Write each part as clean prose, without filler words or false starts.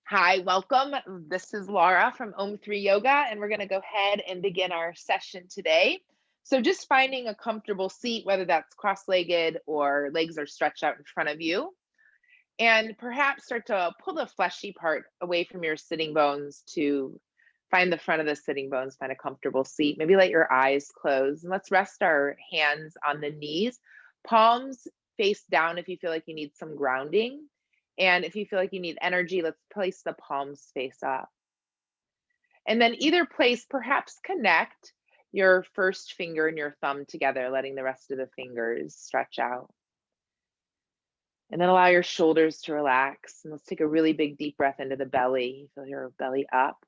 Hi, welcome. This is Lara from Om3 Yoga, and we're going to go ahead and begin our session today. So just finding a comfortable seat, whether that's cross-legged or legs are stretched out in front of you, and perhaps start to pull the fleshy part away from your sitting bones to find the front of the sitting bones, find a comfortable seat. Maybe let your eyes close, and let's rest our hands on the knees, palms face down if you feel like you need some grounding. And if you feel like you need energy, let's place the palms face up. And then either place, perhaps connect your first finger and your thumb together, letting the rest of the fingers stretch out. And then allow your shoulders to relax. And let's take a really big deep breath into the belly. Feel your belly up.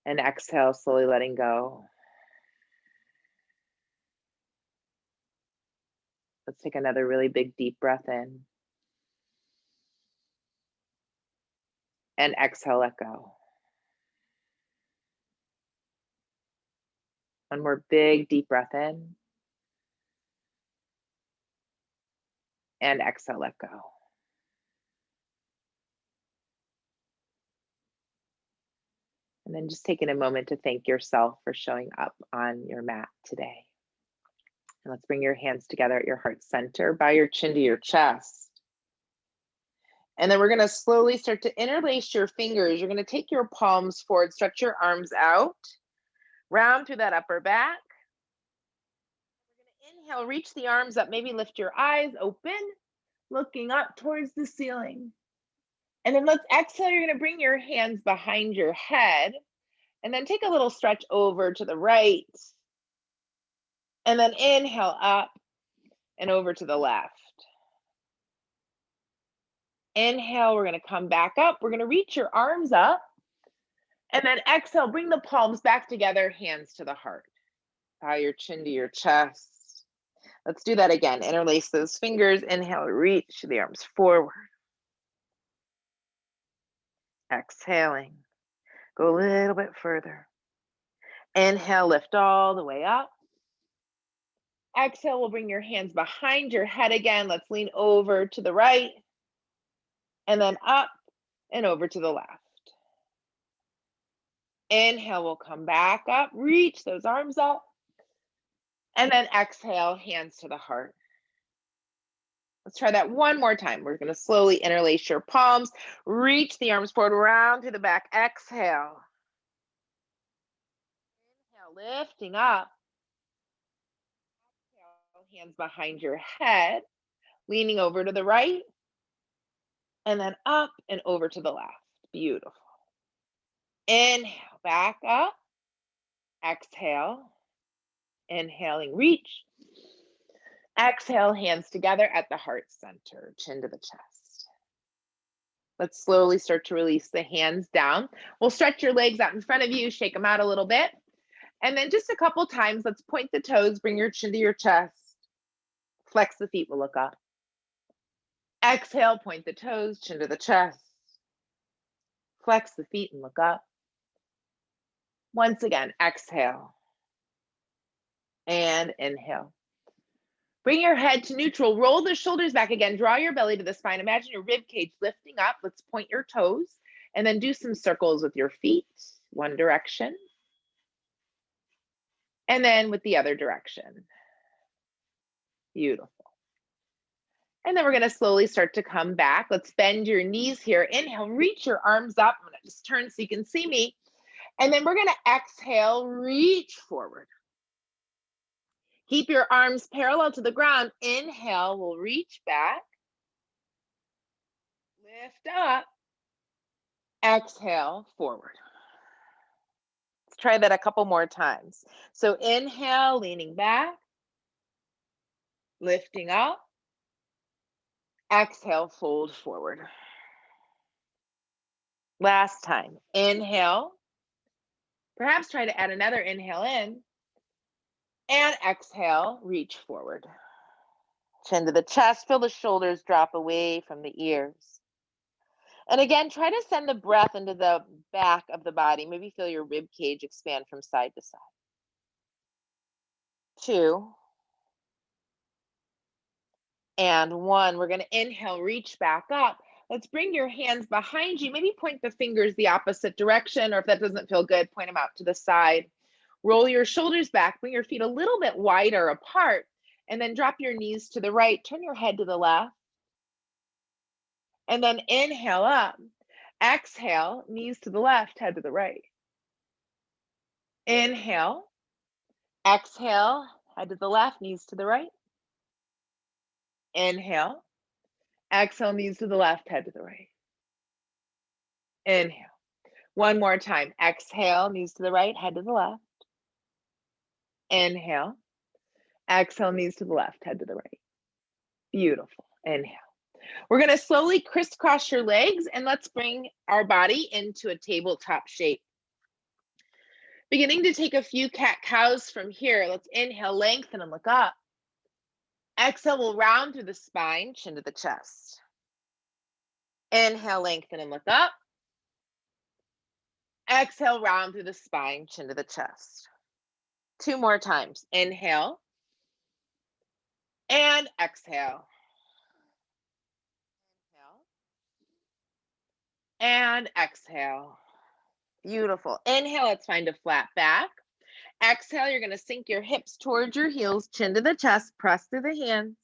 And exhale, slowly letting go. Let's take another really big deep breath in. And exhale, let go. One more big deep breath in. And exhale, let go. And then just taking a moment to thank yourself for showing up on your mat today. And let's bring your hands together at your heart center, bow your chin to your chest. And then we're going to slowly start to interlace your fingers. You're going to take your palms forward, stretch your arms out, round through that upper back. We're going to inhale, reach the arms up, maybe lift your eyes open, looking up towards the ceiling. And then let's exhale. You're going to bring your hands behind your head and then take a little stretch over to the right. And then inhale up and over to the left. Inhale, we're going to come back up. We're going to reach your arms up. And then exhale, bring the palms back together, hands to the heart. Bow your chin to your chest. Let's do that again. Interlace those fingers. Inhale, reach the arms forward. Exhaling, go a little bit further. Inhale, lift all the way up. Exhale, we'll bring your hands behind your head again. Let's lean over to the right. And then up and over to the left. Inhale, we'll come back up, reach those arms up. And then exhale, hands to the heart. Let's try that one more time. We're going to slowly interlace your palms, reach the arms forward, round to the back. Exhale. Inhale, lifting up. Exhale, hands behind your head, leaning over to the right. And then up and over to the left. Beautiful. Inhale, back up. Exhale. Inhaling, reach. Exhale, hands together at the heart center, chin to the chest. Let's slowly start to release the hands down. We'll stretch your legs out in front of you, shake them out a little bit. And then just a couple times, let's point the toes, bring your chin to your chest. Flex the feet, we'll look up. Exhale, point the toes, chin to the chest. Flex the feet and look up. Once again, exhale. And inhale. Bring your head to neutral. Roll the shoulders back again. Draw your belly to the spine. Imagine your rib cage lifting up. Let's point your toes and then do some circles with your feet. One direction. And then with the other direction. Beautiful. And then we're going to slowly start to come back. Let's bend your knees here. Inhale, reach your arms up. I'm going to just turn so you can see me. And then we're going to exhale, reach forward. Keep your arms parallel to the ground. Inhale, we'll reach back. Lift up. Exhale, forward. Let's try that a couple more times. So inhale, leaning back. Lifting up. Exhale, fold forward. Last time. Inhale. Perhaps try to add another inhale in. And exhale, reach forward. Chin to the chest, feel the shoulders drop away from the ears. And again, try to send the breath into the back of the body. Maybe feel your rib cage expand from side to side. 2, and 1. We're gonna inhale, reach back up. Let's bring your hands behind you. Maybe point the fingers the opposite direction, or if that doesn't feel good, point them out to the side. Roll your shoulders back, bring your feet a little bit wider apart, and then drop your knees to the right. Turn your head to the left, and then inhale up. Exhale, knees to the left, head to the right. Inhale, exhale, head to the left, knees to the right. Inhale, exhale, knees to the left, head to the right. Inhale. One more time. Exhale, knees to the right, head to the left. Inhale. Exhale, knees to the left, head to the right. Beautiful. Inhale. We're going to slowly crisscross your legs and let's bring our body into a tabletop shape. Beginning to take a few cat-cows from here. Let's inhale, lengthen and look up. Exhale, we'll round through the spine, chin to the chest. Inhale, lengthen and look up. Exhale, round through the spine, chin to the chest. 2 more times. Inhale and exhale. Inhale and exhale. Beautiful. Inhale, let's find a flat back. Exhale, you're going to sink your hips towards your heels, chin to the chest, press through the hands.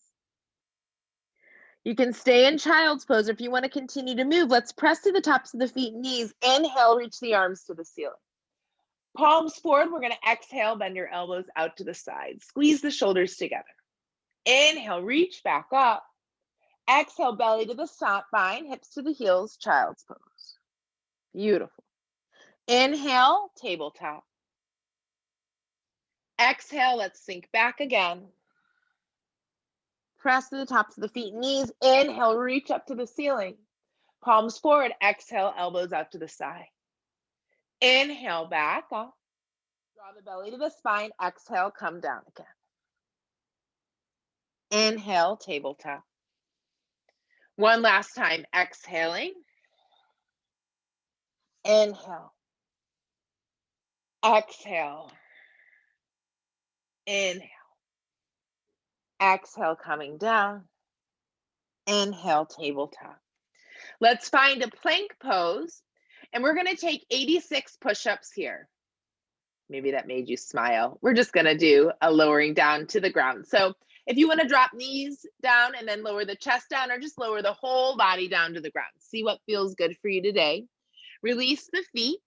You can stay in child's pose, or if you want to continue to move, let's press to the tops of the feet and knees. Inhale, reach the arms to the ceiling. Palms forward, we're going to exhale, bend your elbows out to the side. Squeeze the shoulders together. Inhale, reach back up. Exhale, belly to the spine, hips to the heels, child's pose. Beautiful. Inhale, tabletop. Exhale, let's sink back again. Press to the tops of the feet and knees. Inhale, reach up to the ceiling. Palms forward, exhale, elbows out to the side. Inhale, back up. Draw the belly to the spine. Exhale, come down again. Inhale, tabletop. One last time, exhaling. Inhale. Exhale. Inhale. Exhale, coming down. Inhale, tabletop. Let's find a plank pose, and we're going to take 86 push-ups here. Maybe that made you smile. We're just going to do a lowering down to the ground. So if you want to drop knees down and then lower the chest down, or just lower the whole body down to the ground. See what feels good for you today. Release the feet.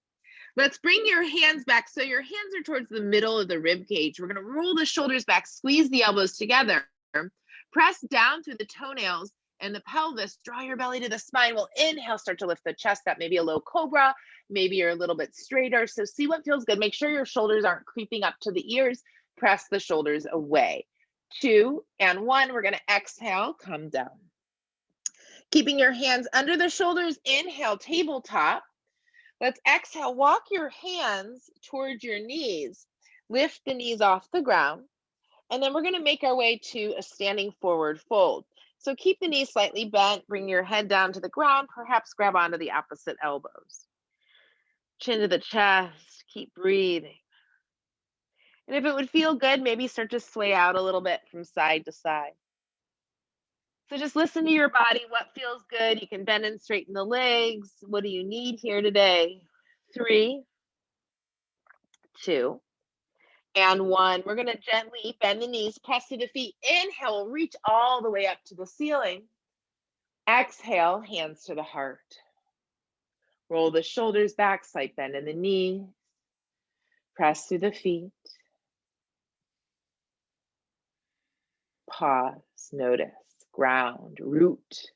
Let's bring your hands back so your hands are towards the middle of the rib cage. We're going to roll the shoulders back, squeeze the elbows together. Press down through the toenails and the pelvis. Draw your belly to the spine. We'll inhale, start to lift the chest up, maybe a low cobra. Maybe you're a little bit straighter. So see what feels good. Make sure your shoulders aren't creeping up to the ears. Press the shoulders away. 2 and 1. We're going to exhale, come down. Keeping your hands under the shoulders. Inhale, tabletop. Let's exhale, walk your hands towards your knees. Lift the knees off the ground. And then we're going to make our way to a standing forward fold. So keep the knees slightly bent, bring your head down to the ground, perhaps grab onto the opposite elbows. Chin to the chest, keep breathing. And if it would feel good, maybe start to sway out a little bit from side to side. So just listen to your body, what feels good. You can bend and straighten the legs. What do you need here today? 3, 2, and 1. We're going to gently bend the knees, press to the feet. Inhale, reach all the way up to the ceiling. Exhale, hands to the heart. Roll the shoulders back, slight bend in the knee. Press through the feet. Pause, notice, ground, root.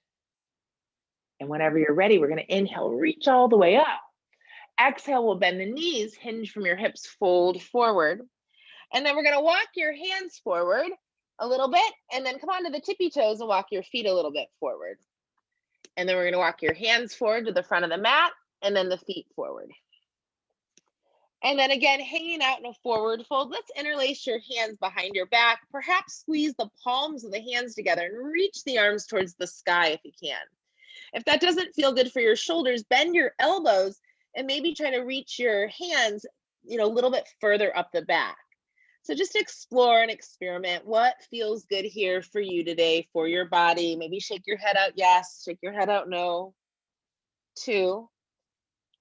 And whenever you're ready, we're going to inhale, reach all the way up. Exhale, we'll bend the knees, hinge from your hips, fold forward. And then we're going to walk your hands forward a little bit, and then come onto the tippy toes and walk your feet a little bit forward. And then we're going to walk your hands forward to the front of the mat, and then the feet forward. And then again, hanging out in a forward fold. Let's interlace your hands behind your back. Perhaps squeeze the palms of the hands together and reach the arms towards the sky if you can. If that doesn't feel good for your shoulders, bend your elbows and maybe try to reach your hands, a little bit further up the back. So just explore and experiment what feels good here for you today, for your body. Maybe shake your head out yes, shake your head out no. 2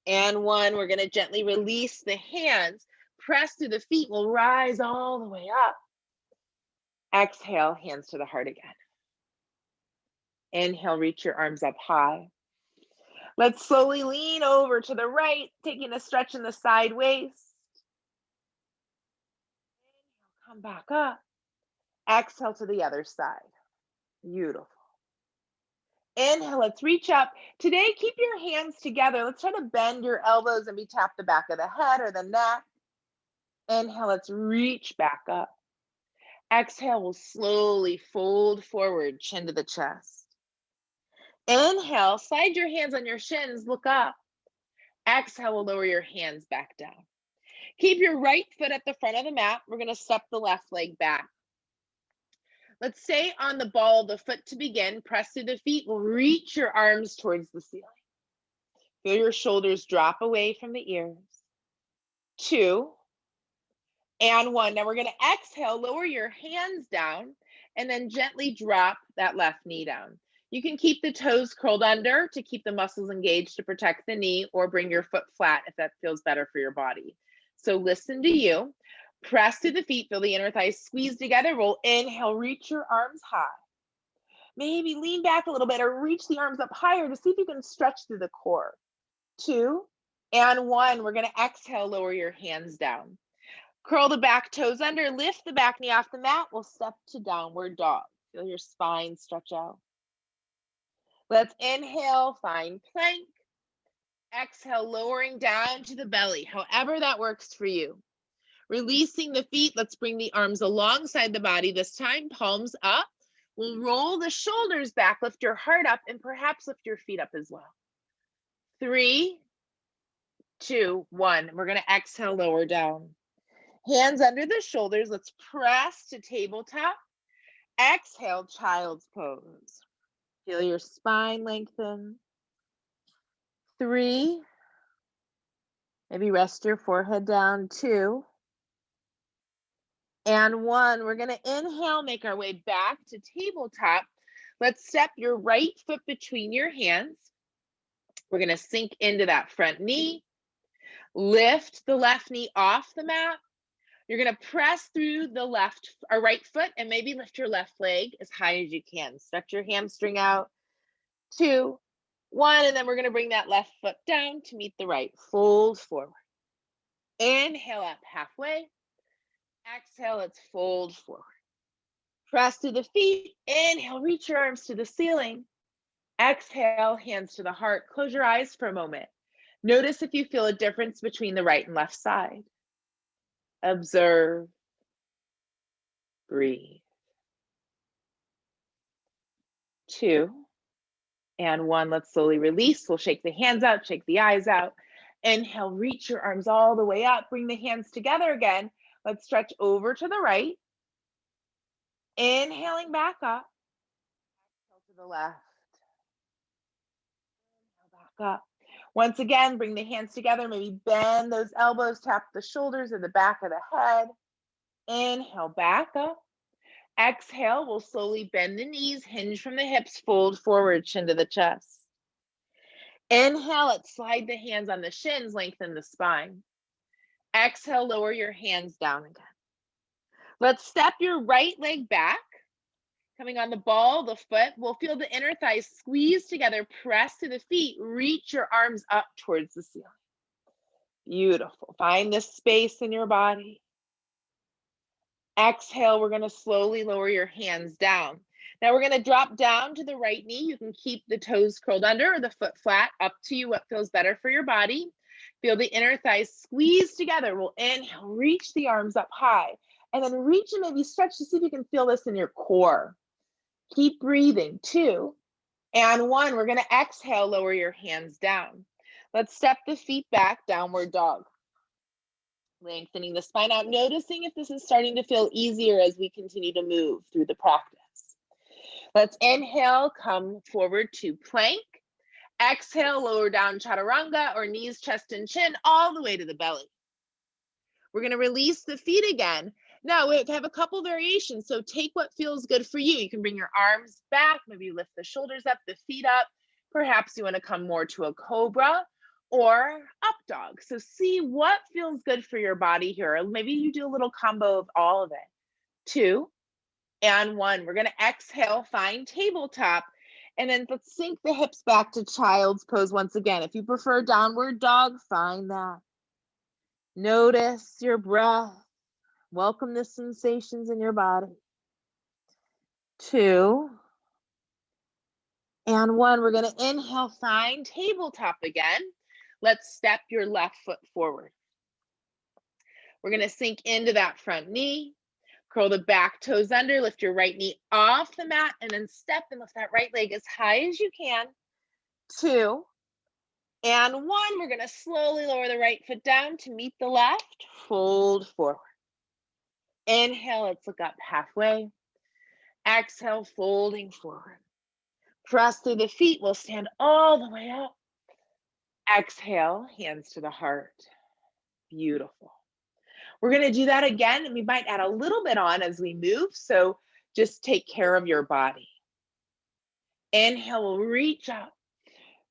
and 1. We're going to gently release the hands. Press through the feet. We'll rise all the way up. Exhale, hands to the heart again. Inhale, reach your arms up high. Let's slowly lean over to the right, taking a stretch in the side waist. Inhale, come back up. Exhale to the other side. Beautiful. Inhale, let's reach up. Today, keep your hands together. Let's try to bend your elbows and maybe tap the back of the head or the neck. Inhale, let's reach back up. Exhale, we'll slowly fold forward, chin to the chest. Inhale, slide your hands on your shins, look up. Exhale, we'll lower your hands back down. Keep your right foot at the front of the mat. We're going to step the left leg back. Let's stay on the ball of the foot to begin. Press through the feet. We'll reach your arms towards the ceiling. Feel your shoulders drop away from the ears. 2 and 1. Now we're going to exhale, lower your hands down, and then gently drop that left knee down. You can keep the toes curled under to keep the muscles engaged to protect the knee, or bring your foot flat if that feels better for your body. So listen to you. Press through the feet, feel the inner thighs squeeze together. We'll inhale, reach your arms high. Maybe lean back a little bit or reach the arms up higher to see if you can stretch through the core. 2 and 1. We're going to exhale, lower your hands down. Curl the back toes under, lift the back knee off the mat. We'll step to downward dog. Feel your spine stretch out. Let's inhale, find plank. Exhale, lowering down to the belly, however that works for you. Releasing the feet, let's bring the arms alongside the body this time, palms up. We'll roll the shoulders back, lift your heart up, and perhaps lift your feet up as well. 3, 2, 1. We're going to exhale, lower down. Hands under the shoulders. Let's press to tabletop. Exhale, child's pose. Feel your spine lengthen. 3. Maybe rest your forehead down. 2 and 1. We're going to inhale, make our way back to tabletop. Let's step your right foot between your hands. We're going to sink into that front knee. Lift the left knee off the mat. You're going to press through the right foot and maybe lift your left leg as high as you can. Stretch your hamstring out. 2, 1, and then we're going to bring that left foot down to meet the right. Fold forward. Inhale up halfway. Exhale, let's fold forward. Press to the feet. Inhale, reach your arms to the ceiling. Exhale, hands to the heart. Close your eyes for a moment. Notice if you feel a difference between the right and left side. Observe. Breathe. 2 and 1. Let's slowly release. We'll shake the hands out, shake the eyes out. Inhale, reach your arms all the way up. Bring the hands together again. Let's stretch over to the right. Inhaling back up. Exhale to the left. Inhale back up. Once again, bring the hands together. Maybe bend those elbows, tap the shoulders or the back of the head. Inhale back up. Exhale, we'll slowly bend the knees, hinge from the hips, fold forward, chin to the chest. Inhale, let's slide the hands on the shins, lengthen the spine. Exhale, lower your hands down again. Let's step your right leg back. Coming on the ball of the foot, we'll feel the inner thighs squeeze together, press to the feet, reach your arms up towards the ceiling. Beautiful. Find this space in your body. Exhale, we're going to slowly lower your hands down. Now we're going to drop down to the right knee. You can keep the toes curled under or the foot flat, up to you what feels better for your body. Feel the inner thighs squeeze together. We'll inhale, reach the arms up high, and then reach and maybe stretch to see if you can feel this in your core. Keep breathing. 2 and 1. We're going to exhale, lower your hands down. Let's step the feet back, downward dog. Lengthening the spine out, noticing if this is starting to feel easier as we continue to move through the practice. Let's inhale, come forward to plank. Exhale, lower down chaturanga or knees, chest, and chin all the way to the belly. We're going to release the feet again. Now we have a couple variations. So take what feels good for you. You can bring your arms back, maybe lift the shoulders up, the feet up. Perhaps you want to come more to a cobra or up dog. So see what feels good for your body here. Maybe you do a little combo of all of it. 2 and 1. We're going to exhale, find tabletop. And then let's sink the hips back to child's pose once again. If you prefer downward dog, find that. Notice your breath. Welcome the sensations in your body. 2 and 1. We're going to inhale, find tabletop again. Let's step your left foot forward. We're going to sink into that front knee. Curl the back toes under, lift your right knee off the mat, and then step and lift that right leg as high as you can. 2 and 1. We're going to slowly lower the right foot down to meet the left. Fold forward. Inhale, let's look up halfway. Exhale, folding forward. Press through the feet. We'll stand all the way up. Exhale, hands to the heart. Beautiful. We're going to do that again, and we might add a little bit on as we move, so just take care of your body. Inhale, we'll reach up.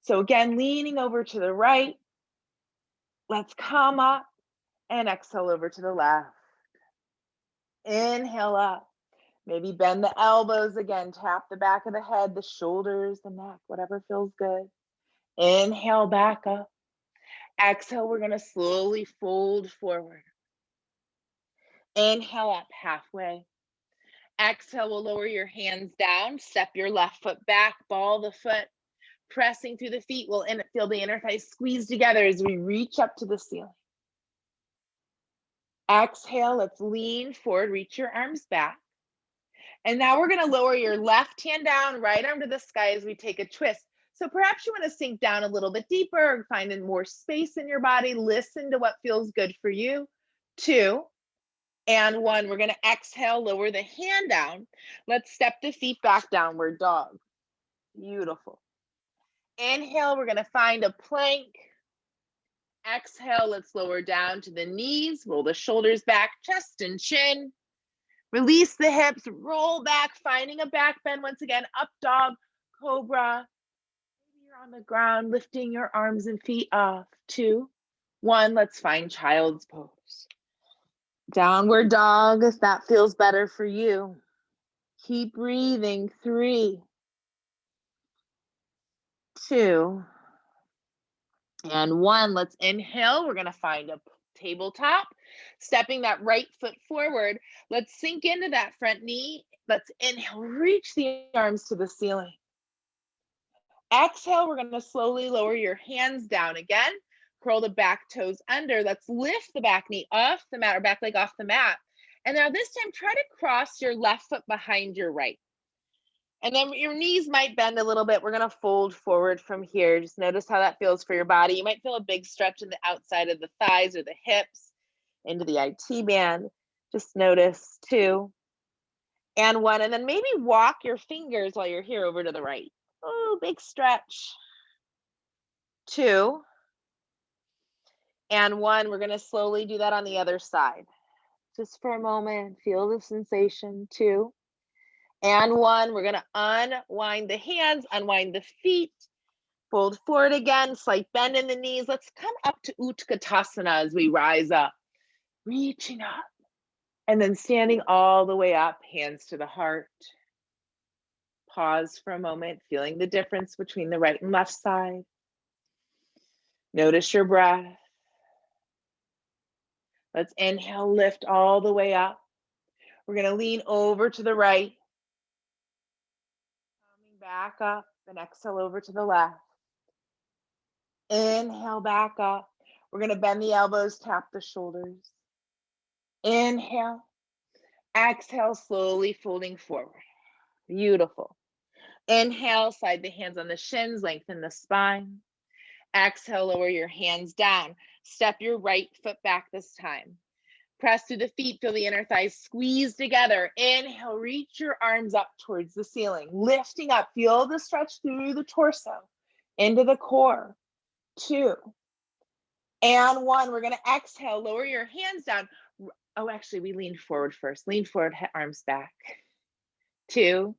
So again, leaning over to the right. Let's come up and exhale over to the left. Inhale up. Maybe bend the elbows again, tap the back of the head, the shoulders, the neck, whatever feels good. Inhale, back up. Exhale, we're going to slowly fold forward. Inhale up halfway. Exhale, we'll lower your hands down, step your left foot back, ball the foot, pressing through the feet. We'll feel the inner thighs squeeze together as we reach up to the ceiling. Exhale, let's lean forward, reach your arms back. And now we're going to lower your left hand down, right arm to the sky as we take a twist. So perhaps you want to sink down a little bit deeper, find more space in your body, listen to what feels good for you. 2 and 1. We're going to exhale, lower the hand down. Let's step the feet back, downward dog. Beautiful. Inhale, we're going to find a plank. Exhale, let's lower down to the knees, roll the shoulders back, chest and chin. Release the hips, roll back, finding a back bend once again, up dog, cobra. Maybe you're on the ground, lifting your arms and feet off. 2 1, let's find child's pose. Downward dog, if that feels better for you. Keep breathing. 3 2 and 1. Let's inhale. We're going to find a tabletop, stepping that right foot forward. Let's sink into that front knee. Let's inhale, reach the arms to the ceiling. Exhale, we're going to slowly lower your hands down again. Curl the back toes under. Let's lift the back knee off the mat, or back leg off the mat. And now this time, try to cross your left foot behind your right. And then your knees might bend a little bit. We're going to fold forward from here. Just notice how that feels for your body. You might feel a big stretch in the outside of the thighs or the hips, into the IT band. Just notice. 2 and 1. And then maybe walk your fingers while you're here over to the right. Oh, big stretch. 2 and 1. We're going to slowly do that on the other side. Just for a moment, feel the sensation. 2 and 1. We're going to unwind the hands, unwind the feet, fold forward again, slight bend in the knees. Let's come up to Utkatasana as we rise up, reaching up, and then standing all the way up, hands to the heart. Pause for a moment, feeling the difference between the right and left side. Notice your breath. Let's inhale, lift all the way up. We're going to lean over to the right. Coming back up, and exhale over to the left. Inhale, back up. We're going to bend the elbows, tap the shoulders. Inhale. Exhale, slowly folding forward. Beautiful. Inhale, slide the hands on the shins, lengthen the spine. Exhale, lower your hands down. Step your right foot back this time. Press through the feet, feel the inner thighs squeeze together. Inhale, reach your arms up towards the ceiling. Lifting up, feel the stretch through the torso, into the core. 2 and 1. We're going to exhale, lower your hands down. Oh, actually, we leaned forward first. Lean forward, arms back. 2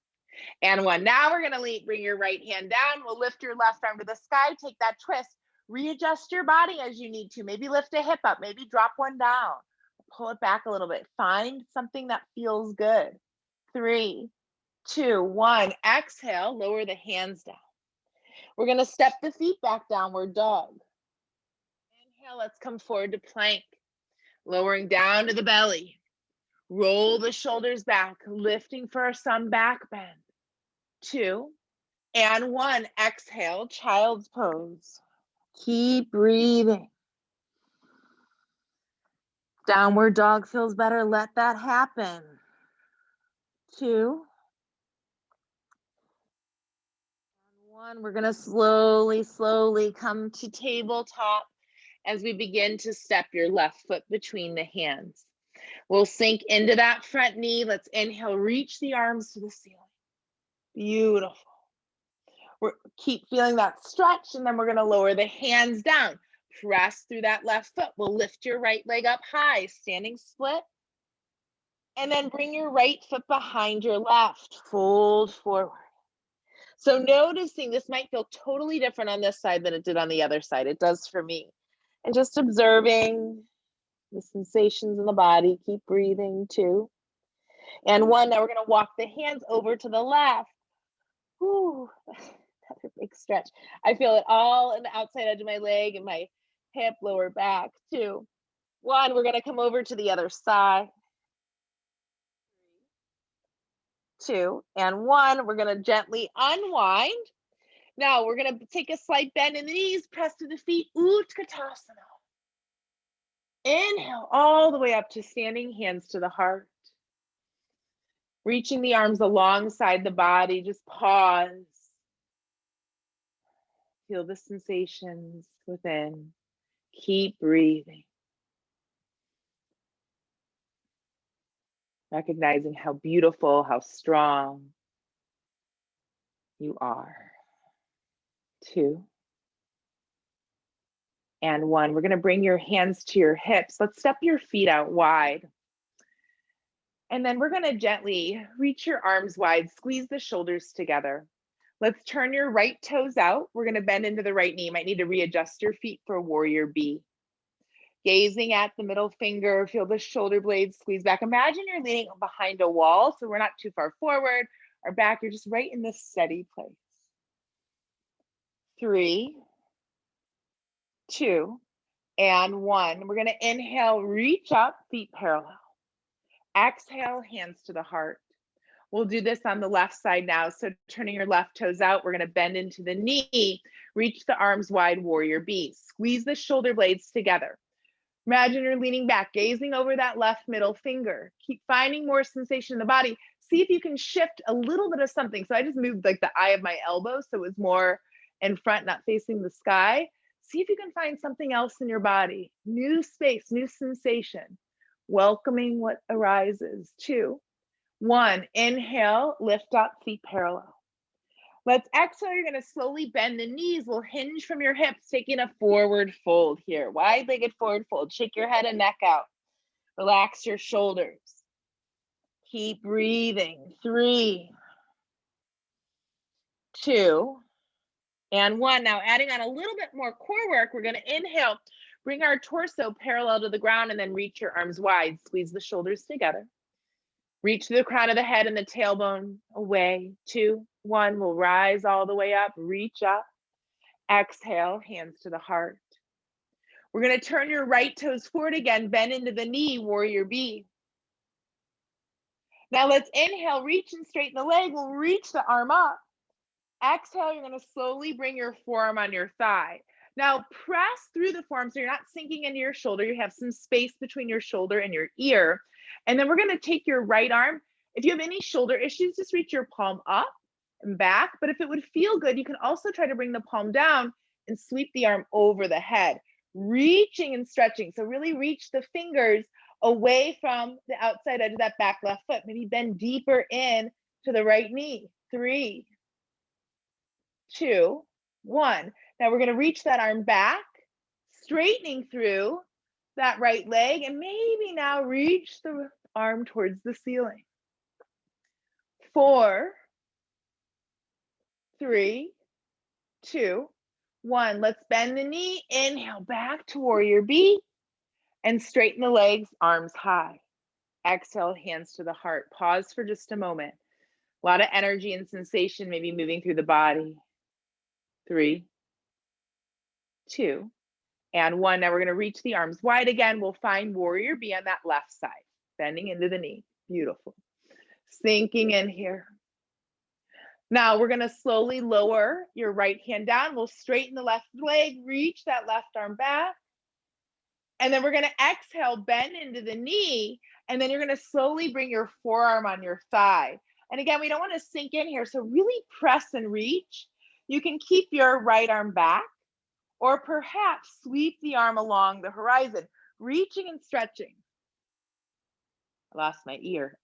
and 1. Now we're gonna bring your right hand down. We'll lift your left arm to the sky, take that twist, readjust your body as you need to. Maybe lift a hip up, maybe drop one down. Pull it back a little bit. Find something that feels good. 3, 2, 1. Exhale, lower the hands down. We're gonna step the feet back, downward dog. Inhale, let's come forward to plank. Lowering down to the belly. Roll the shoulders back, lifting for some back bend. 2 and 1. Exhale, child's pose. Keep breathing. Downward dog feels better. Let that happen. 2 and 1. We're going to slowly come to tabletop as we begin to step your left foot between the hands. We'll sink into that front knee. Let's inhale, reach the arms to the ceiling. Beautiful. Keep feeling that stretch, and then we're going to lower the hands down. Press through that left foot. We'll lift your right leg up high, standing split. And then bring your right foot behind your left. Fold forward. So noticing this might feel totally different on this side than it did on the other side. It does for me. And just observing the sensations in the body. Keep breathing. 2 and 1. Now we're going to walk the hands over to the left. Whew. Another big stretch. I feel it all in the outside edge of my leg and my hip, lower back. 2, 1. We're going to come over to the other side. 2 and 1. We're going to gently unwind. Now we're going to take a slight bend in the knees, press to the feet, Utkatasana. Inhale all the way up to standing, hands to the heart. Reaching the arms alongside the body, just pause. Feel the sensations within. Keep breathing. Recognizing how beautiful, how strong you are. 2 and 1. We're going to bring your hands to your hips. Let's step your feet out wide. And then we're going to gently reach your arms wide, squeeze the shoulders together. Let's turn your right toes out. We're going to bend into the right knee. You might need to readjust your feet for warrior B. Gazing at the middle finger, feel the shoulder blades squeeze back. Imagine you're leaning behind a wall, so we're not too far forward or back. You're just right in this steady place. 3, 2 and 1. We're going to inhale, reach up, feet parallel. Exhale, hands to the heart. We'll do this on the left side now. So turning your left toes out, we're going to bend into the knee, reach the arms wide, warrior B. Squeeze the shoulder blades together. Imagine you're leaning back, gazing over that left middle finger. Keep finding more sensation in the body. See if you can shift a little bit of something. So I just moved like the eye of my elbow, so it was more in front, not facing the sky. See if you can find something else in your body. New space, new sensation. Welcoming what arises. 2, 1. Inhale, lift up, feet parallel. Let's exhale. You're going to slowly bend the knees. We'll hinge from your hips, taking a forward fold here. Wide-legged forward fold. Shake your head and neck out. Relax your shoulders. Keep breathing. 3, 2 and 1. Now adding on a little bit more core work, we're going to inhale, bring our torso parallel to the ground, and then reach your arms wide. Squeeze the shoulders together. Reach to the crown of the head and the tailbone away. 2, 1. We'll rise all the way up. Reach up. Exhale, hands to the heart. We're going to turn your right toes forward again. Bend into the knee, warrior B. Now let's inhale, reach and straighten the leg. We'll reach the arm up. Exhale, you're going to slowly bring your forearm on your thigh. Now press through the forearm so you're not sinking into your shoulder. You have some space between your shoulder and your ear. And then we're going to take your right arm. If you have any shoulder issues, just reach your palm up and back. But if it would feel good, you can also try to bring the palm down and sweep the arm over the head, reaching and stretching. So really reach the fingers away from the outside edge of that back left foot. Maybe bend deeper in to the right knee. 3, 2, 1. Now we're going to reach that arm back, straightening through, that right leg, and maybe now reach the arm towards the ceiling. 4, 3, 2, 1. Let's bend the knee. Inhale back to warrior B and straighten the legs, arms high. Exhale, hands to the heart. Pause for just a moment. A lot of energy and sensation maybe moving through the body. 3, 2, and 1. Now we're going to reach the arms wide again. We'll find warrior B on that left side, bending into the knee. Beautiful. Sinking in here. Now we're going to slowly lower your right hand down. We'll straighten the left leg, reach that left arm back. And then we're going to exhale, bend into the knee. And then you're going to slowly bring your forearm on your thigh. And again, we don't want to sink in here. So really press and reach. You can keep your right arm back, or perhaps sweep the arm along the horizon, reaching and stretching. I lost my ear.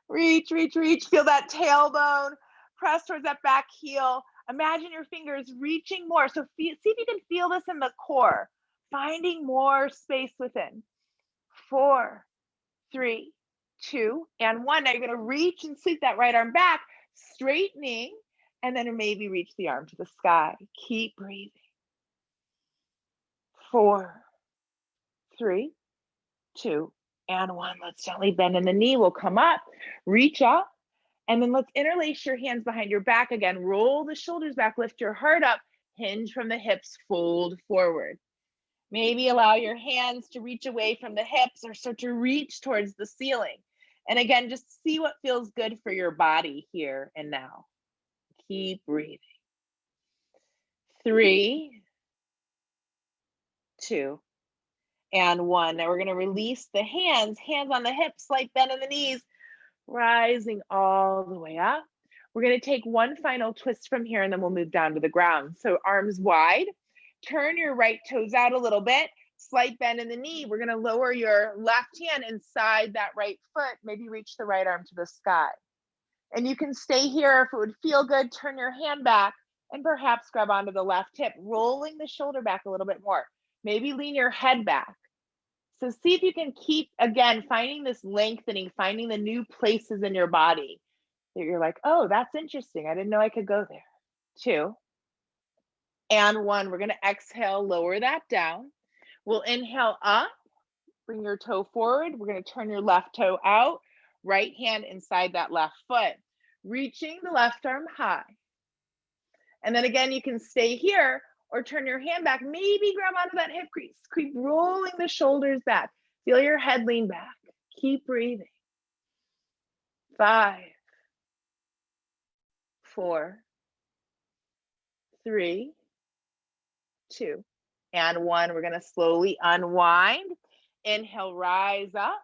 Reach, reach, reach. Feel that tailbone. Press towards that back heel. Imagine your fingers reaching more. So see if you can feel this in the core. Finding more space within. 4, 3, 2, and 1. Now you're going to reach and sweep that right arm back, straightening, and then maybe reach the arm to the sky. Keep breathing. 4, 3, 2, and 1. Let's gently bend in the knee. We'll come up, reach up, and then let's interlace your hands behind your back again. Roll the shoulders back, lift your heart up, hinge from the hips, fold forward. Maybe allow your hands to reach away from the hips or start to reach towards the ceiling. And again, just see what feels good for your body here and now. Keep breathing. 3, 2, and 1. Now we're going to release the hands on the hips, slight bend in the knees, rising all the way up. We're going to take one final twist from here, and then we'll move down to the ground. So arms wide, turn your right toes out a little bit, slight bend in the knee. We're going to lower your left hand inside that right foot, maybe reach the right arm to the sky. And you can stay here if it would feel good, turn your hand back, and perhaps grab onto the left hip, rolling the shoulder back a little bit more. Maybe lean your head back. So see if you can keep, again, finding this lengthening, finding the new places in your body that you're like, oh, that's interesting. I didn't know I could go there. 2, and 1. We're going to exhale, lower that down. We'll inhale up, bring your toe forward. We're going to turn your left toe out, right hand inside that left foot, reaching the left arm high. And then again, you can stay here or turn your hand back, maybe grab onto that hip crease. Keep rolling the shoulders back. Feel your head lean back. Keep breathing. 5, 4, 3, 2, and 1. We're going to slowly unwind. Inhale, rise up.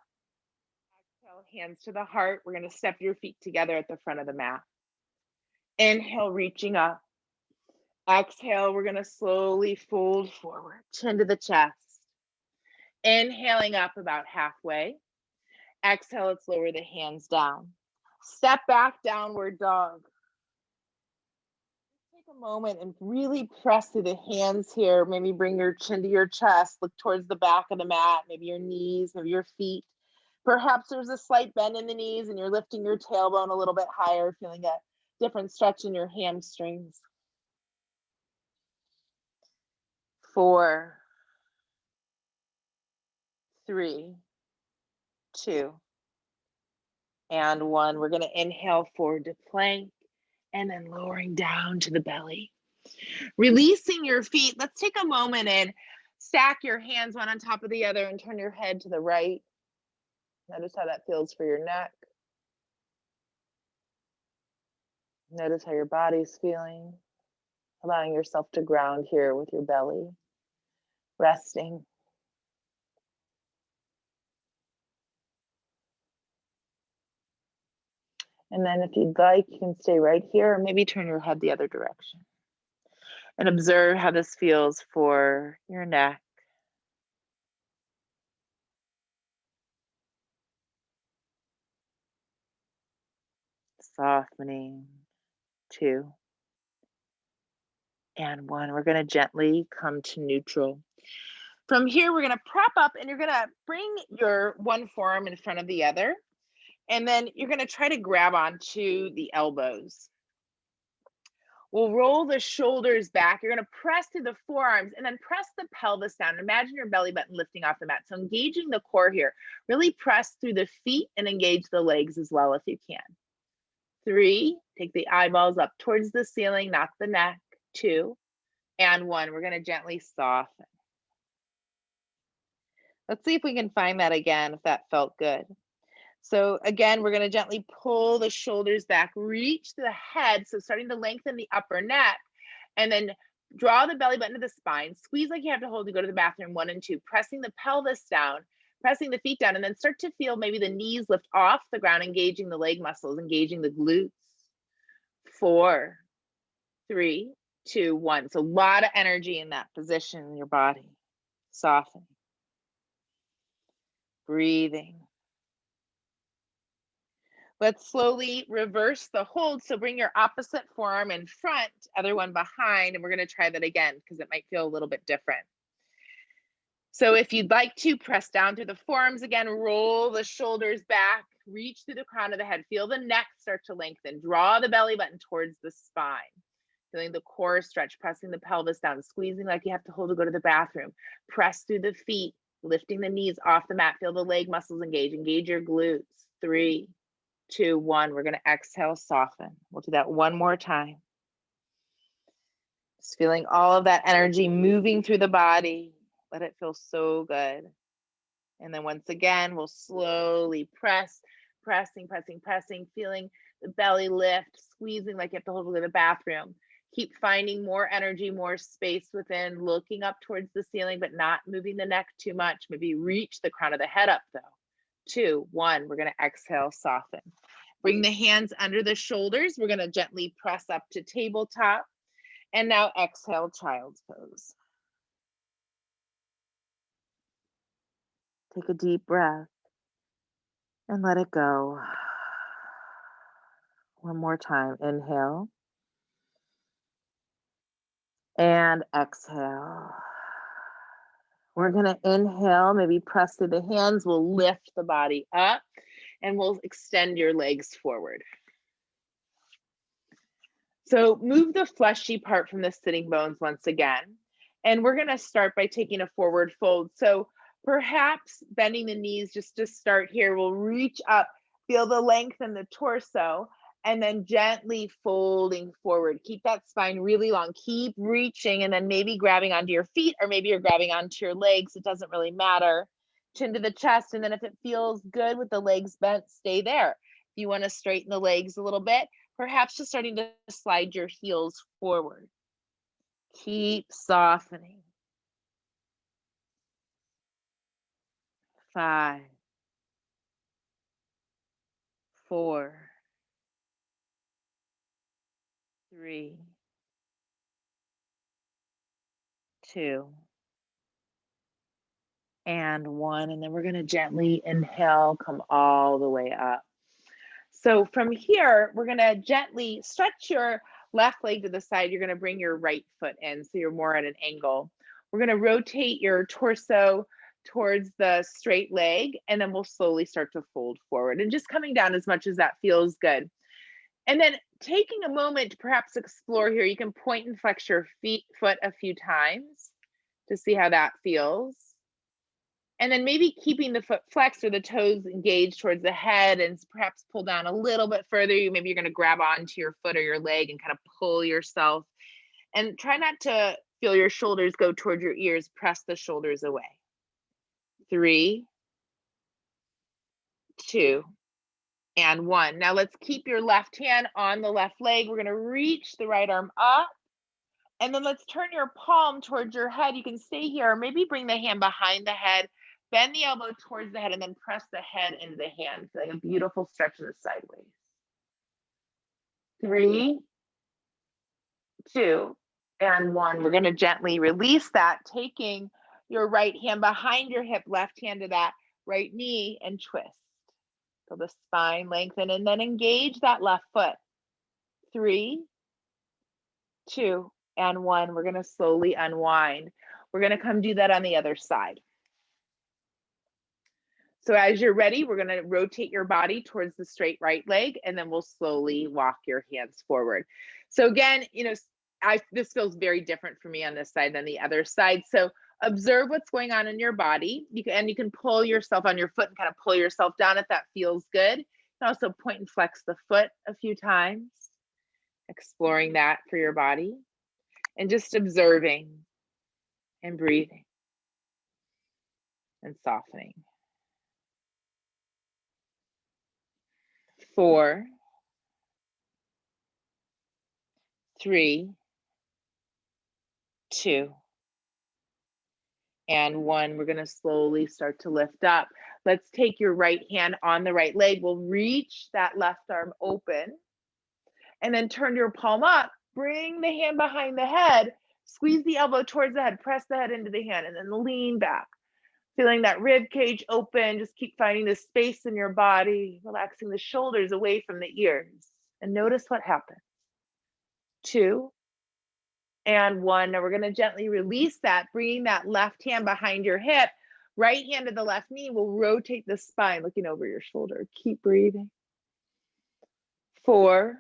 Exhale, hands to the heart. We're going to step your feet together at the front of the mat. Inhale, reaching up. Exhale, we're going to slowly fold forward, chin to the chest. Inhaling up about halfway. Exhale, let's lower the hands down. Step back, downward dog. Take a moment and really press through the hands here. Maybe bring your chin to your chest. Look towards the back of the mat, maybe your knees, maybe your feet. Perhaps there's a slight bend in the knees and you're lifting your tailbone a little bit higher, feeling a different stretch in your hamstrings. 4, 3, 2, and 1. We're going to inhale forward to plank and then lowering down to the belly. Releasing your feet. Let's take a moment and stack your hands one on top of the other and turn your head to the right. Notice how that feels for your neck. Notice how your body's feeling. Allowing yourself to ground here with your belly. Resting. And then if you'd like, you can stay right here or maybe turn your head the other direction. And observe how this feels for your neck. Softening. 2, and 1. We're going to gently come to neutral. From here, we're gonna prop up and you're gonna bring your one forearm in front of the other. And then you're gonna try to grab onto the elbows. We'll roll the shoulders back. You're gonna press through the forearms and then press the pelvis down. Imagine your belly button lifting off the mat. So engaging the core here. Really press through the feet and engage the legs as well if you can. 3, take the eyeballs up towards the ceiling, not the neck. 2, and 1. We're gonna gently soften. Let's see if we can find that again, if that felt good. So again, we're gonna gently pull the shoulders back, reach the head. So starting to lengthen the upper neck, and then draw the belly button to the spine, squeeze like you have to hold to go to the bathroom, 1 and 2, pressing the pelvis down, pressing the feet down, and then start to feel maybe the knees lift off the ground, engaging the leg muscles, engaging the glutes. 4, 3, 2, 1. So a lot of energy in that position in your body. Softening. Breathing. Let's slowly reverse the hold. So bring your opposite forearm in front, other one behind, and we're going to try that again because it might feel a little bit different. So if you'd like to, press down through the forearms again, roll the shoulders back, reach through the crown of the head, feel the neck start to lengthen, draw the belly button towards the spine, feeling the core stretch, pressing the pelvis down, squeezing like you have to hold to go to the bathroom, press through the feet, lifting the knees off the mat, feel the leg muscles engage your glutes. 3, 2, 1. We're going to exhale, soften. We'll do that one more time. Just feeling all of that energy moving through the body. Let it feel so good. And then once again, we'll slowly pressing, feeling the belly lift, squeezing like you have to hold to the bathroom. Keep finding more energy, more space within, looking up towards the ceiling, but not moving the neck too much. Maybe reach the crown of the head up though. 2, 1. We're going to exhale, soften. Bring the hands under the shoulders. We're going to gently press up to tabletop. And now exhale, child's pose. Take a deep breath and let it go. One more time. Inhale and exhale. We're going to inhale, maybe press through the hands. We'll lift the body up and we'll extend your legs forward. So move the fleshy part from the sitting bones once again. And we're going to start by taking a forward fold. So perhaps bending the knees just to start here. We'll reach up, feel the length in the torso, and then gently folding forward. Keep that spine really long. Keep reaching and then maybe grabbing onto your feet, or maybe you're grabbing onto your legs. It doesn't really matter. Chin to the chest. And then if it feels good with the legs bent, stay there. If you want to straighten the legs a little bit, perhaps just starting to slide your heels forward. Keep softening. 5, 4, 3, 2, and 1. And then we're going to gently inhale, come all the way up. So from here, we're going to gently stretch your left leg to the side. You're going to bring your right foot in so you're more at an angle. We're going to rotate your torso towards the straight leg, and then we'll slowly start to fold forward and just coming down as much as that feels good. And then taking a moment to perhaps explore here, you can point and flex your foot a few times to see how that feels. And then maybe keeping the foot flexed or the toes engaged towards the head and perhaps pull down a little bit further. Maybe you're going to grab onto your foot or your leg and kind of pull yourself. And try not to feel your shoulders go towards your ears. Press the shoulders away. 3, 2, and 1. Now let's keep your left hand on the left leg. We're going to reach the right arm up. And then let's turn your palm towards your head. You can stay here, or maybe bring the hand behind the head. Bend the elbow towards the head and then press the head into the hand. Like a beautiful stretch in the sideways. 3, 2, and 1. We're going to gently release that, taking your right hand behind your hip, left hand to that right knee, and twist. So the spine lengthen and then engage that left foot. 3, 2, and 1. We're going to slowly unwind. We're going to come do that on the other side. So as you're ready, we're going to rotate your body towards the straight right leg, and then we'll slowly walk your hands forward. So again, this feels very different for me on this side than the other side. So observe what's going on in your body. You can pull yourself on your foot and kind of pull yourself down if that feels good. You can also point and flex the foot a few times, exploring that for your body, and just observing and breathing and softening. 4, 3, 2, and 1. We're going to slowly start to lift up. Let's take your right hand on the right leg. We'll reach that left arm open and then turn your palm up. Bring the hand behind the head. Squeeze the elbow towards the head. Press the head into the hand and then lean back. Feeling that rib cage open. Just keep finding the space in your body. Relaxing the shoulders away from the ears. And notice what happens. 2, and 1. Now we're going to gently release that, bringing that left hand behind your hip. Right hand to the left knee. We'll rotate the spine, looking over your shoulder. Keep breathing. 4,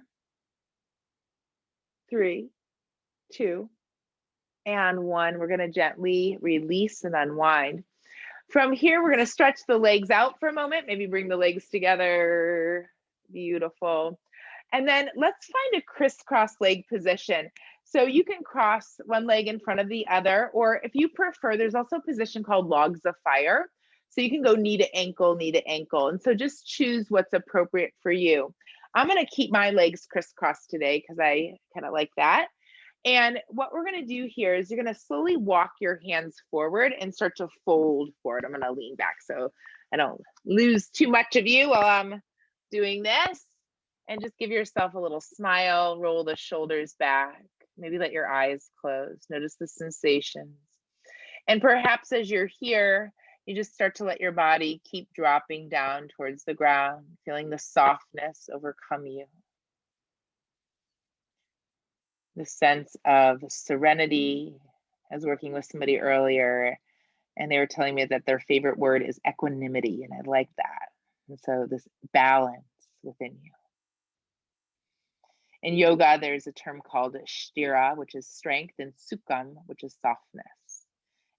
3, 2, and 1. We're going to gently release and unwind. From here, we're going to stretch the legs out for a moment. Maybe bring the legs together. Beautiful. And then let's find a crisscross leg position. So you can cross one leg in front of the other, or if you prefer, there's also a position called logs of fire. So you can go knee to ankle, knee to ankle. And so just choose what's appropriate for you. I'm going to keep my legs crisscrossed today because I kind of like that. And what we're going to do here is you're going to slowly walk your hands forward and start to fold forward. I'm going to lean back so I don't lose too much of you while I'm doing this. And just give yourself a little smile, roll the shoulders back, maybe let your eyes close, notice the sensations. And perhaps as you're here, you just start to let your body keep dropping down towards the ground, feeling the softness overcome you. The sense of serenity. I was working with somebody earlier and they were telling me that their favorite word is equanimity, and I like that. And so this balance within you. In yoga, there's a term called sthira, which is strength, and sukham, which is softness.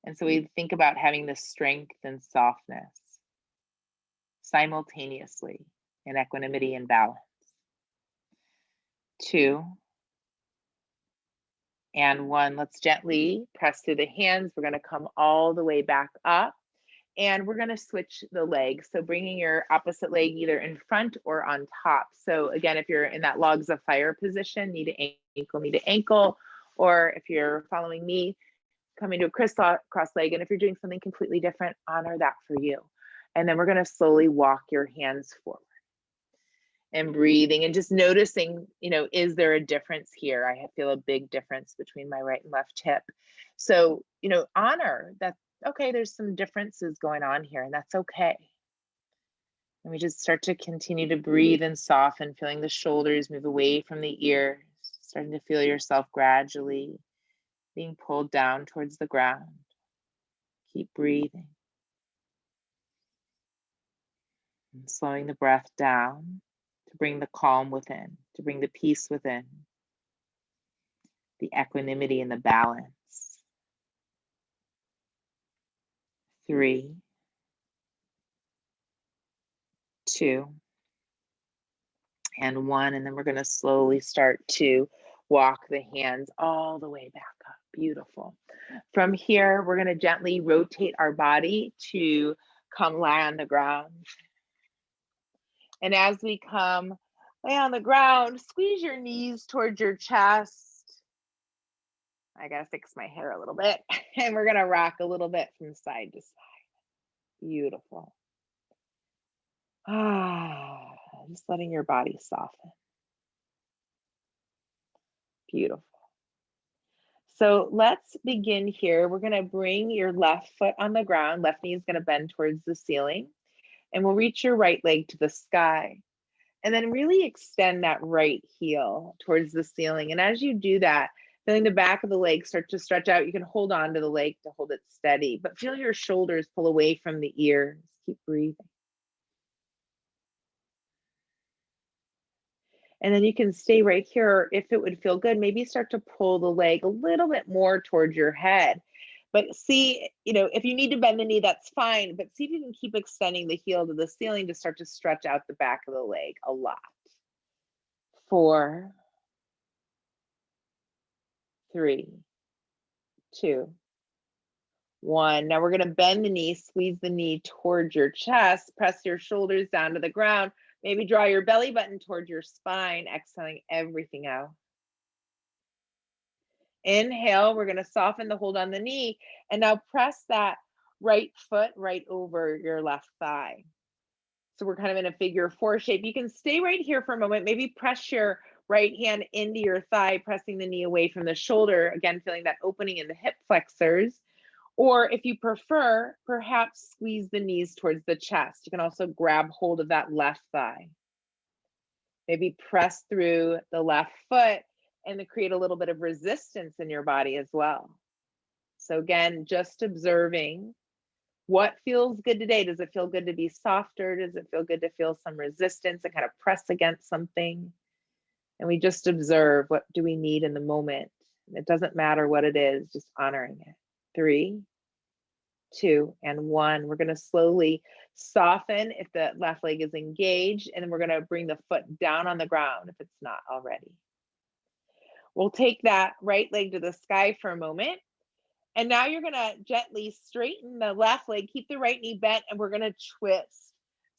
And so we think about having this strength and softness simultaneously in equanimity and balance. 2, and 1. Let's gently press through the hands. We're going to come all the way back up. And we're going to switch the legs. So bringing your opposite leg either in front or on top. So again, if you're in that logs of fire position, knee to ankle, or if you're following me, coming to a crisscross leg. And if you're doing something completely different, honor that for you. And then we're going to slowly walk your hands forward and breathing and just noticing, is there a difference here? I feel a big difference between my right and left hip. So, honor that. Okay, there's some differences going on here, and that's okay. And we just start to continue to breathe and soften, feeling the shoulders move away from the ears, starting to feel yourself gradually being pulled down towards the ground. Keep breathing. And slowing the breath down to bring the calm within, to bring the peace within, the equanimity and the balance. 3, 2, and 1. And then we're going to slowly start to walk the hands all the way back up. Beautiful. From here, we're going to gently rotate our body to come lie on the ground. And as we come lay on the ground, squeeze your knees towards your chest. I got to fix my hair a little bit. And we're going to rock a little bit from side to side. Beautiful. Just letting your body soften. Beautiful. So let's begin here. We're going to bring your left foot on the ground. Left knee is going to bend towards the ceiling. And we'll reach your right leg to the sky. And then really extend that right heel towards the ceiling. And as you do that, Feeling the back of the leg start to stretch out. You can hold on to the leg to hold it steady, but feel your shoulders pull away from the ears. Keep breathing. And then you can stay right here. If it would feel good, maybe start to pull the leg a little bit more towards your head. But see, if you need to bend the knee, that's fine. But see if you can keep extending the heel to the ceiling to start to stretch out the back of the leg a lot. 4, 3, 2, 1. Now we're going to bend the knee, squeeze the knee towards your chest, press your shoulders down to the ground. Maybe draw your belly button towards your spine, exhaling everything out. Inhale, we're going to soften the hold on the knee. And now press that right foot right over your left thigh. So we're kind of in a figure 4 shape. You can stay right here for a moment. Maybe press your right hand into your thigh, pressing the knee away from the shoulder. Again, feeling that opening in the hip flexors. Or if you prefer, perhaps squeeze the knees towards the chest. You can also grab hold of that left thigh. Maybe press through the left foot and to create a little bit of resistance in your body as well. So again, just observing what feels good today. Does it feel good to be softer? Does it feel good to feel some resistance and kind of press against something? And we just observe, what do we need in the moment? It doesn't matter what it is, just honoring it. 3, 2, and 1. We're going to slowly soften if the left leg is engaged, and then we're going to bring the foot down on the ground if it's not already. We'll take that right leg to the sky for a moment. And now you're going to gently straighten the left leg, keep the right knee bent, and we're going to twist.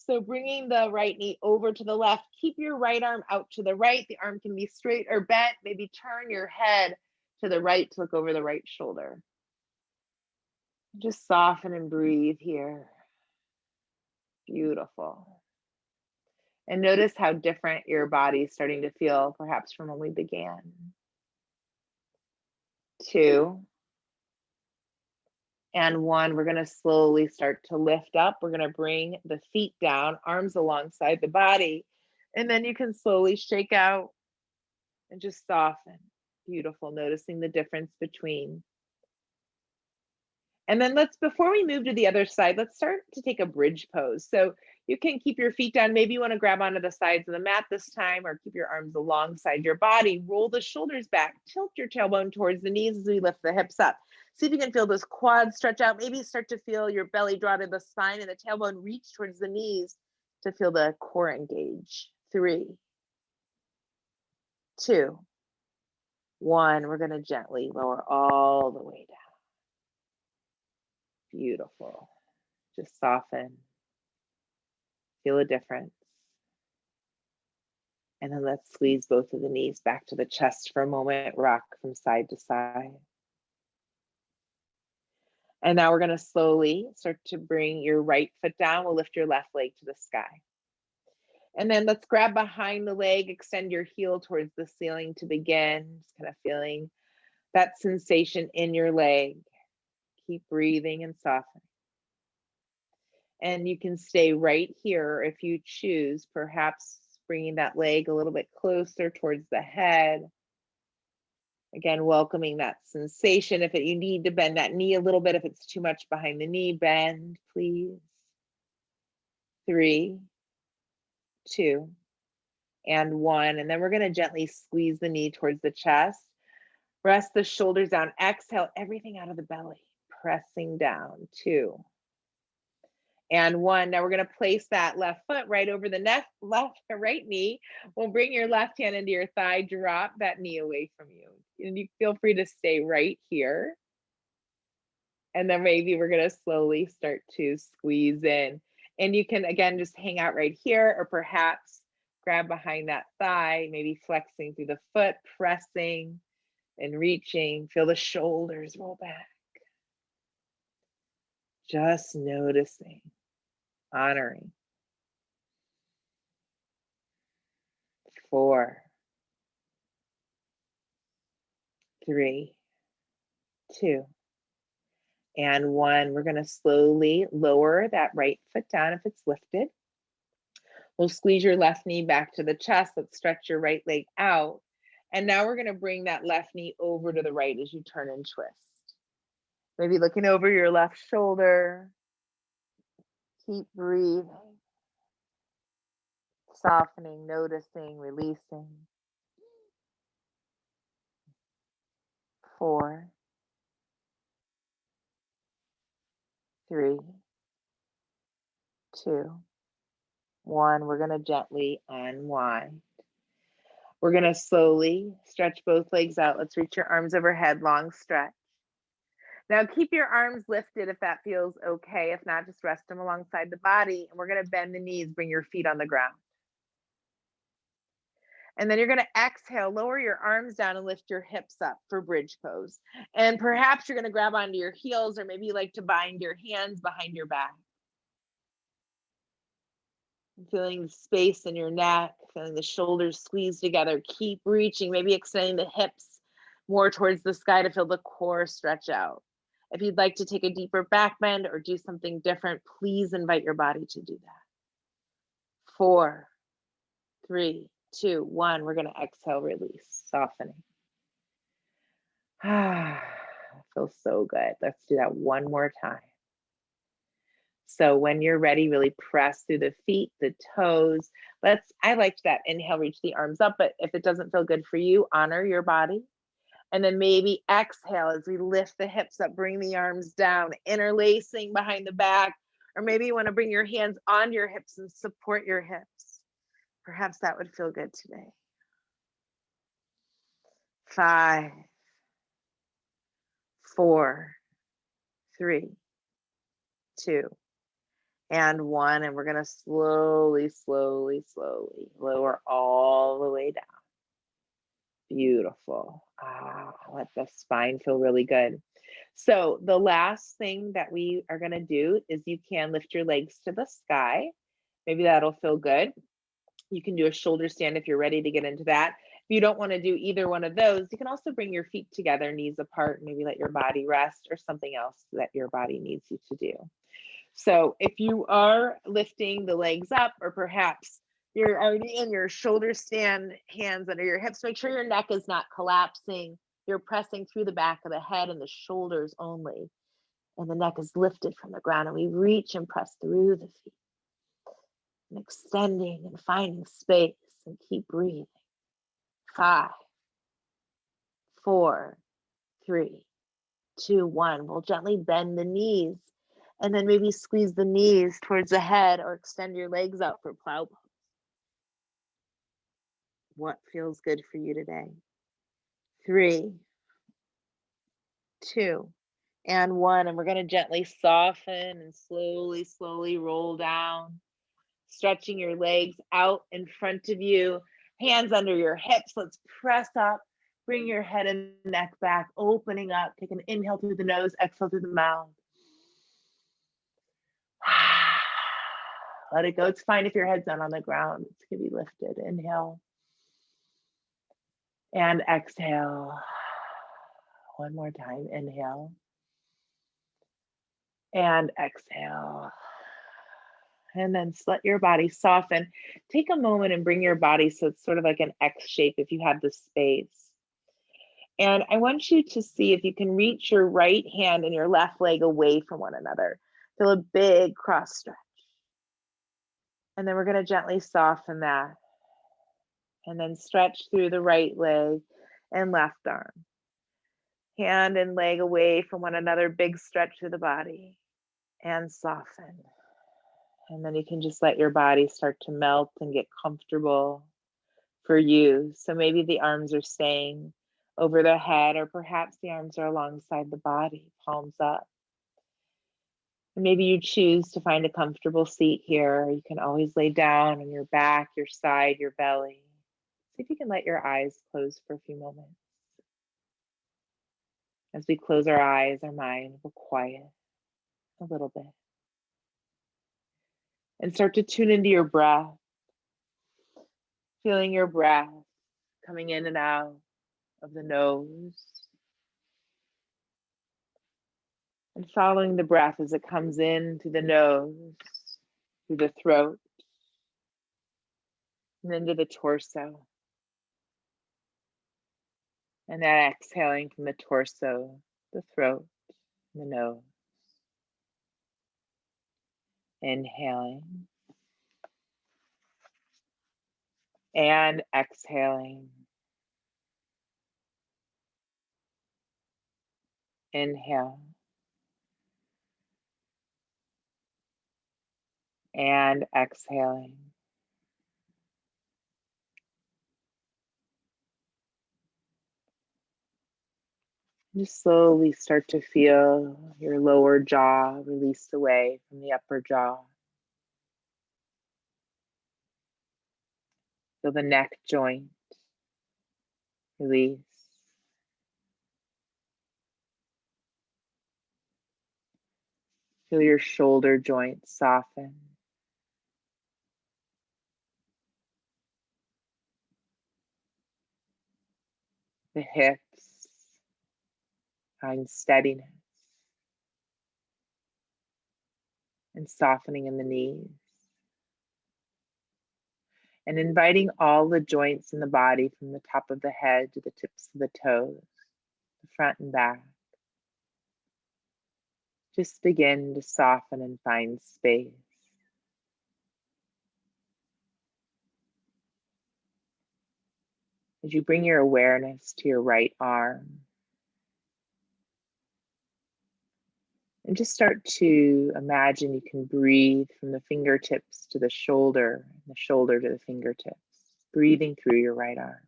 So bringing the right knee over to the left, keep your right arm out to the right. The arm can be straight or bent. Maybe turn your head to the right to look over the right shoulder. Just soften and breathe here. Beautiful. And notice how different your body's starting to feel, perhaps from when we began. 2, and 1. We're going to slowly start to lift up. We're going to bring the feet down, arms alongside the body. And then you can slowly shake out and just soften. Beautiful. Noticing the difference between. And then before we move to the other side, let's start to take a bridge pose. So you can keep your feet down. Maybe you want to grab onto the sides of the mat this time, or keep your arms alongside your body. Roll the shoulders back. Tilt your tailbone towards the knees as we lift the hips up. See if you can feel those quads stretch out. Maybe start to feel your belly draw to the spine and the tailbone reach towards the knees to feel the core engage. 3, 2, 1. We're going to gently lower all the way down. Beautiful. Just soften. Feel a difference. And then let's squeeze both of the knees back to the chest for a moment. Rock from side to side. And now we're going to slowly start to bring your right foot down. We'll lift your left leg to the sky. And then let's grab behind the leg, extend your heel towards the ceiling to begin. Just kind of feeling that sensation in your leg. Keep breathing and softening. And you can stay right here if you choose, perhaps bringing that leg a little bit closer towards the head. Again, welcoming that sensation. If you need to bend that knee a little bit, if it's too much behind the knee, bend, please. 3, 2, and 1. And then we're going to gently squeeze the knee towards the chest. Rest the shoulders down. Exhale everything out of the belly. Pressing down. 2, and 1. Now we're going to place that left foot right over the right knee. We'll bring your left hand into your thigh, drop that knee away from you. And you feel free to stay right here. And then maybe we're going to slowly start to squeeze in. And you can, again, just hang out right here, or perhaps grab behind that thigh, maybe flexing through the foot, pressing and reaching. Feel the shoulders roll back. Just noticing, honoring. 4, 3, 2, and 1. We're going to slowly lower that right foot down if it's lifted. We'll squeeze your left knee back to the chest. Let's stretch your right leg out. And now we're going to bring that left knee over to the right as you turn and twist. Maybe looking over your left shoulder. Keep breathing. Softening, noticing, releasing. 4, 3, 2, 1. We're going to gently unwind. We're going to slowly stretch both legs out. Let's reach your arms overhead, long stretch. Now keep your arms lifted if that feels okay. If not, just rest them alongside the body. And we're going to bend the knees, bring your feet on the ground. And then you're going to exhale, lower your arms down and lift your hips up for bridge pose. And perhaps you're going to grab onto your heels, or maybe you like to bind your hands behind your back. Feeling the space in your neck, feeling the shoulders squeeze together. Keep reaching, maybe extending the hips more towards the sky to feel the core stretch out. If you'd like to take a deeper back bend or do something different, please invite your body to do that. 4, 3, 2, 1. We're going to exhale, release, softening. Feels so good. Let's do that one more time. So when you're ready, really press through the feet, the toes. I liked that inhale, reach the arms up, but if it doesn't feel good for you, honor your body. And then maybe exhale as we lift the hips up, bring the arms down, interlacing behind the back, or maybe you want to bring your hands onto your hips and support your hips. Perhaps that would feel good today. 5, 4, 3, 2, and 1. And we're going to slowly, slowly, slowly lower all the way down. Beautiful. Let the spine feel really good. So the last thing that we are going to do is you can lift your legs to the sky. Maybe that'll feel good. You can do a shoulder stand if you're ready to get into that. If you don't want to do either one of those, you can also bring your feet together, knees apart, maybe let your body rest, or something else that your body needs you to do. So if you are lifting the legs up, or perhaps you're already in your shoulder stand, hands under your hips, make sure your neck is not collapsing. You're pressing through the back of the head and the shoulders only. And the neck is lifted from the ground, and we reach and press through the feet. And extending and finding space, and keep breathing. 5, 4, 3, 2, 1. We'll gently bend the knees, and then maybe squeeze the knees towards the head, or extend your legs out for plow pose. What feels good for you today? 3, 2, and 1. And we're going to gently soften and slowly, slowly roll down, stretching your legs out in front of you, hands under your hips. Let's press up, bring your head and neck back, opening up. Take an inhale through the nose, exhale through the mouth. Let it go. It's fine if your head's not on the ground. It's going to be lifted. Inhale and exhale. One more time. Inhale and exhale. And then let your body soften. Take a moment and bring your body so it's sort of like an X shape if you have the space. And I want you to see if you can reach your right hand and your left leg away from one another. Feel a big cross stretch. And then we're going to gently soften that. And then stretch through the right leg and left arm. Hand and leg away from one another, big stretch through the body. And soften. And then you can just let your body start to melt and get comfortable for you. So maybe the arms are staying over the head, or perhaps the arms are alongside the body, palms up. And maybe you choose to find a comfortable seat here. You can always lay down on your back, your side, your belly. See if you can let your eyes close for a few moments. As we close our eyes, our mind will quiet a little bit. And start to tune into your breath. Feeling your breath coming in and out of the nose. And following the breath as it comes in through the nose, through the throat, and into the torso. And then exhaling from the torso, the throat, the nose. Inhaling and exhaling. Inhale and exhaling. Just slowly start to feel your lower jaw release away from the upper jaw. Feel the neck joint release. Feel your shoulder joint soften. The hips find steadiness and softening in the knees. And inviting all the joints in the body from the top of the head to the tips of the toes, the front and back. Just begin to soften and find space. As you bring your awareness to your right arm, and just start to imagine you can breathe from the fingertips to the shoulder, and the shoulder to the fingertips, breathing through your right arm.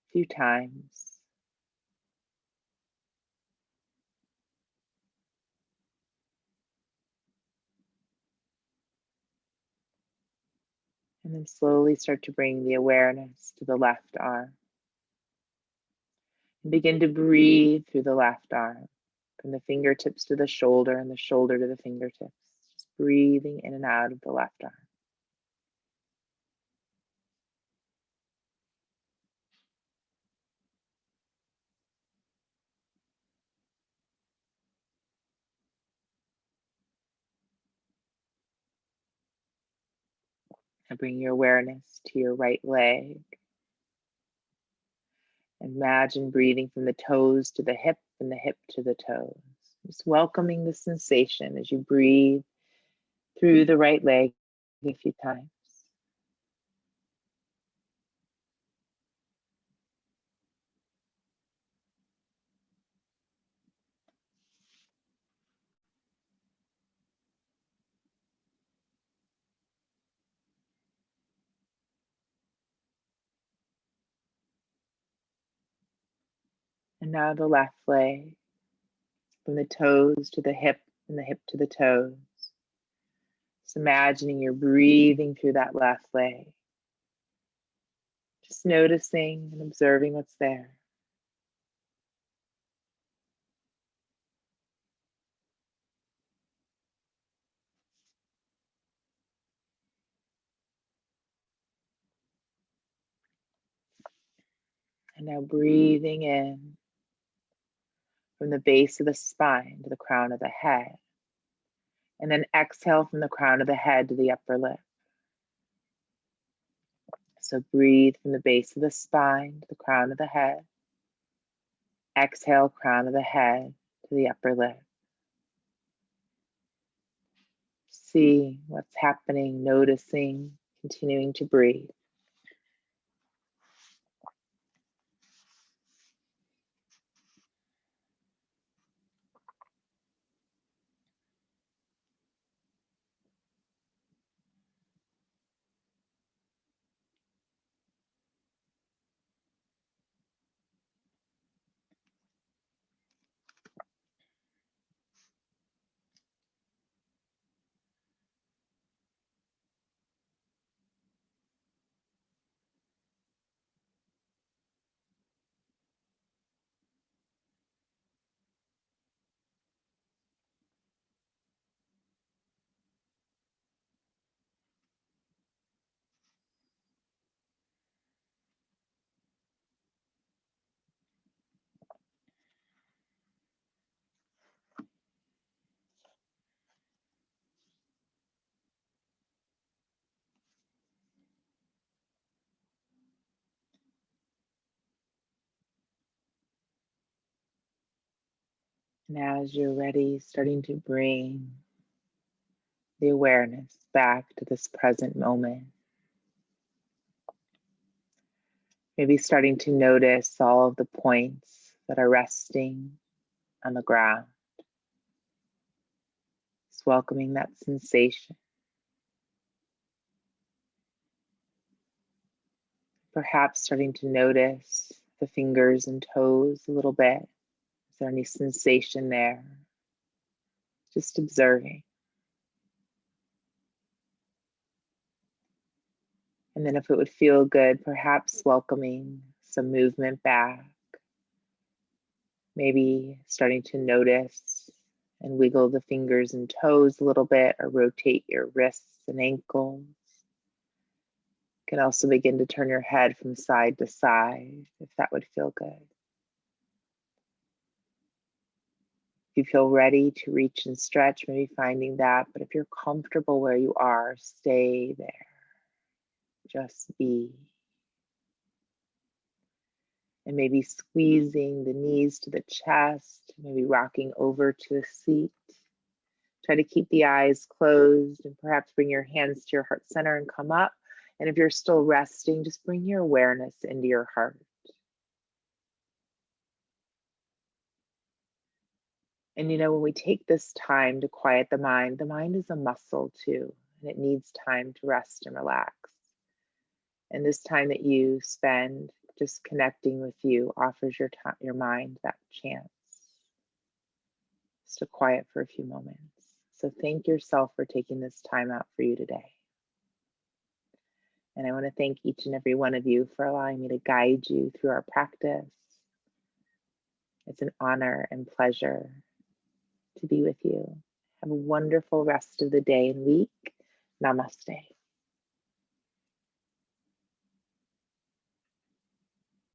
A few times. And then slowly start to bring the awareness to the left arm. And begin to breathe through the left arm, from the fingertips to the shoulder and the shoulder to the fingertips. Just breathing in and out of the left arm. And bring your awareness to your right leg. Imagine breathing from the toes to the hip and the hip to the toes. Just welcoming the sensation as you breathe through the right leg a few times. And now the left leg, from the toes to the hip and the hip to the toes. Just imagining you're breathing through that left leg. Just noticing and observing what's there. And now breathing in from the base of the spine to the crown of the head. And then exhale from the crown of the head to the upper lip. So breathe from the base of the spine to the crown of the head. Exhale, crown of the head to the upper lip. See what's happening, noticing, continuing to breathe. And as you're ready, starting to bring the awareness back to this present moment. Maybe starting to notice all of the points that are resting on the ground. Just welcoming that sensation. Perhaps starting to notice the fingers and toes a little bit. Is there any sensation there? Just observing. And then if it would feel good, perhaps welcoming some movement back. Maybe starting to notice and wiggle the fingers and toes a little bit, or rotate your wrists and ankles. You can also begin to turn your head from side to side if that would feel good. If you feel ready to reach and stretch, maybe finding that, but if you're comfortable where you are, stay there. Just be. And maybe squeezing the knees to the chest, maybe rocking over to a seat. Try to keep the eyes closed and perhaps bring your hands to your heart center and come up. And if you're still resting, just bring your awareness into your heart. And when we take this time to quiet the mind is a muscle too, and it needs time to rest and relax. And this time that you spend just connecting with you offers your mind that chance just to quiet for a few moments. So thank yourself for taking this time out for you today. And I want to thank each and every one of you for allowing me to guide you through our practice. It's an honor and pleasure to be with you. Have a wonderful rest of the day and week. Namaste.